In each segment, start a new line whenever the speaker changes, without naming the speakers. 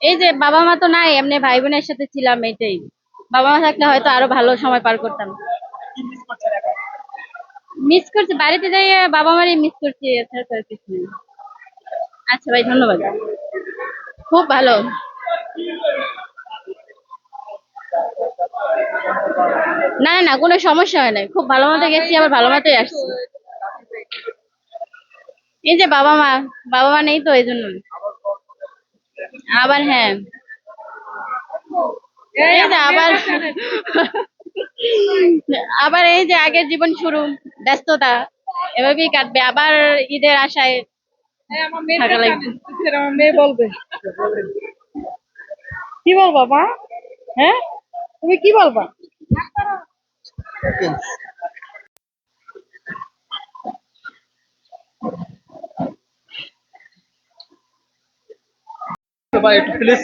এই যে বাবা মা তো নাই, এমনি ভাই বোনের সাথে ছিলাম, এটাই। বাবা মা থাকলে হয়তো আরো ভালো সময় পার করতাম। মিস করছি, বাড়িতে যাই বাবা মারই মিস করছি, এছাড়া তো আর কিছু নেই। আচ্ছা ভাই, ধন্যবাদ। খুব ভালো। না না, কোনো সমস্যা হয় নাই, খুব ভালো মতো গেছি, আবার ভালো মতোই আসছি। এই যে বাবা মা নেই তো এই জন্য। আবার হ্যাঁ, এই যে আবার আবার এই যে আগের জীবন শুরু, ব্যস্ততা এভাবেই কাটবে, আবার ঈদের আশায় থাকা লাগবে।
আমার মেয়ে বলবে, কি বলবা মা? হ্যাঁ, তুমি কি বলবা?
ভাই একটু প্লিজ।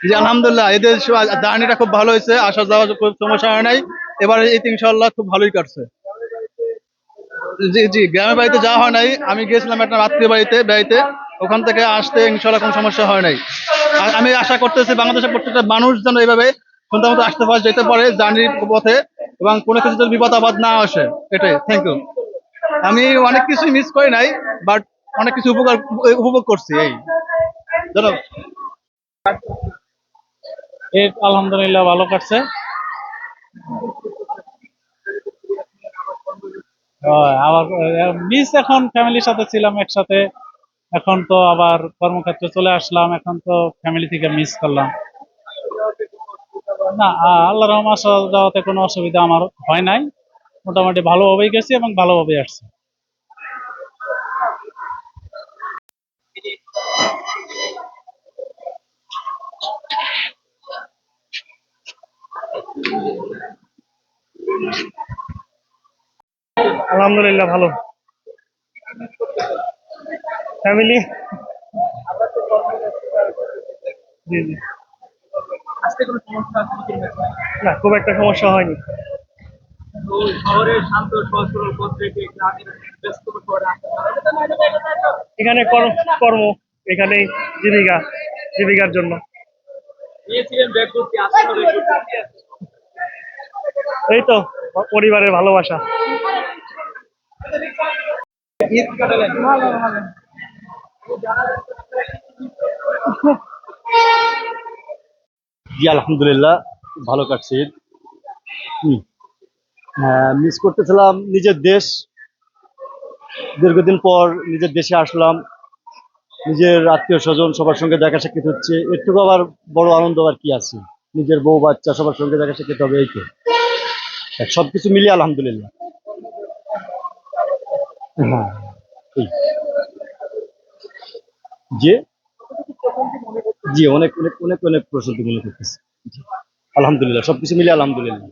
জি আলহামদুলিল্লাহ, এদের জার্নিটা খুব ভালো হয়েছে, আসা যাওয়া খুব সমস্যা হয় নাই। এবার এই ইনশাআল্লাহ খুব ভালোই কাটছে। জি জি, গ্রামের বাড়িতে যাওয়া হয় নাই, আমি গিয়েছিলাম একটা আত্মীয় বাড়িতে বেড়াইতে। ওখান থেকে আসতে ইনশাআল্লাহ কোনো সমস্যা হয় নাই। আর আমি আশা করতেছি বাংলাদেশের প্রত্যেকটা মানুষ যেন এইভাবে সুন্দর মতো আসতে পারে, যেতে পারে জার্নির পথে, এবং কোনো কিছু যেন বিপদ আপদ না আসে। এটাই, থ্যাংক ইউ। আমি অনেক কিছুই মিস করি নাই, বাট অনেক কিছু উপভোগ করছি এই ধরো।
ঈদ আলহামদুলিল্লাহ ভালো কাটছে। আবার মিস, এখন ফ্যামিলির সাথে ছিলাম একসাথে, এখন তো আবার কর্মক্ষেত্রে চলে আসলাম, এখন তো ফ্যামিলি থেকে মিস করলাম। না, আল্লাহ রহমান আসা যাওয়াতে কোনো অসুবিধা আমার হয় নাই, মোটামুটি ভালোভাবেই গেছি এবং ভালোভাবেই আসছি।
আলহামদুলিল্লাহ ভালো। ফ্যামিলি। জি জি। না, খুব একটা সমস্যা হয়নি। এখানে কর্ম, এখানেই জীবিকা, জীবিকার জন্য। এই তো পরিবারের ভালোবাসা।
জি আলহামদুলিল্লাহ, খুব ভালো কাটছে ঈদ। মিস করতেছিলাম নিজের দেশ, দীর্ঘদিন পর নিজের দেশে আসলাম, নিজের আত্মীয় স্বজন সবার সঙ্গে দেখা সাক্ষাৎ হচ্ছে, একটু আবার বড় আনন্দ আর কি আছে, নিজের বউ বাচ্চা সবার সঙ্গে দেখা সাক্ষাৎ হবে, এই তো সবকিছু মিলিয়ে আলহামদুলিল্লাহ। হ্যাঁ, এই। যে জি, অনেক অনেক অনেক অনেক প্রশান্তি মনে করতেছি। জি, আলহামদুলিল্লাহ, সবকিছু মিলিয়ে আলহামদুলিল্লাহ।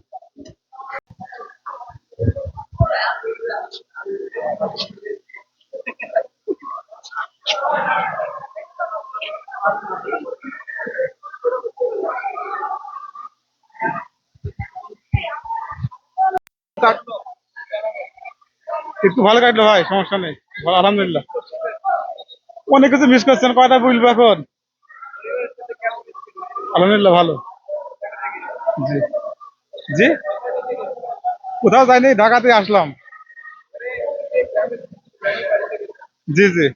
একটু ভালো কাটলো ভাই, সমস্যা নেই, ভালো আলহামদুলিল্লাহ। অনেক কিছু মিস করছেন, কয়টা বলবো এখন। আলহামদুলিল্লাহ ভালো। জি জি, কোথাও যাইনি, ঢাকাতে আসলাম। জি জি,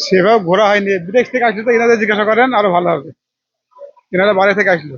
সেভাবে ঘোরা হয়নি, বিদেশ থেকে আসলে তো এনাদের জিজ্ঞাসা করেন আরো ভালো হবে, এনারা বাইরে থেকে আসলো।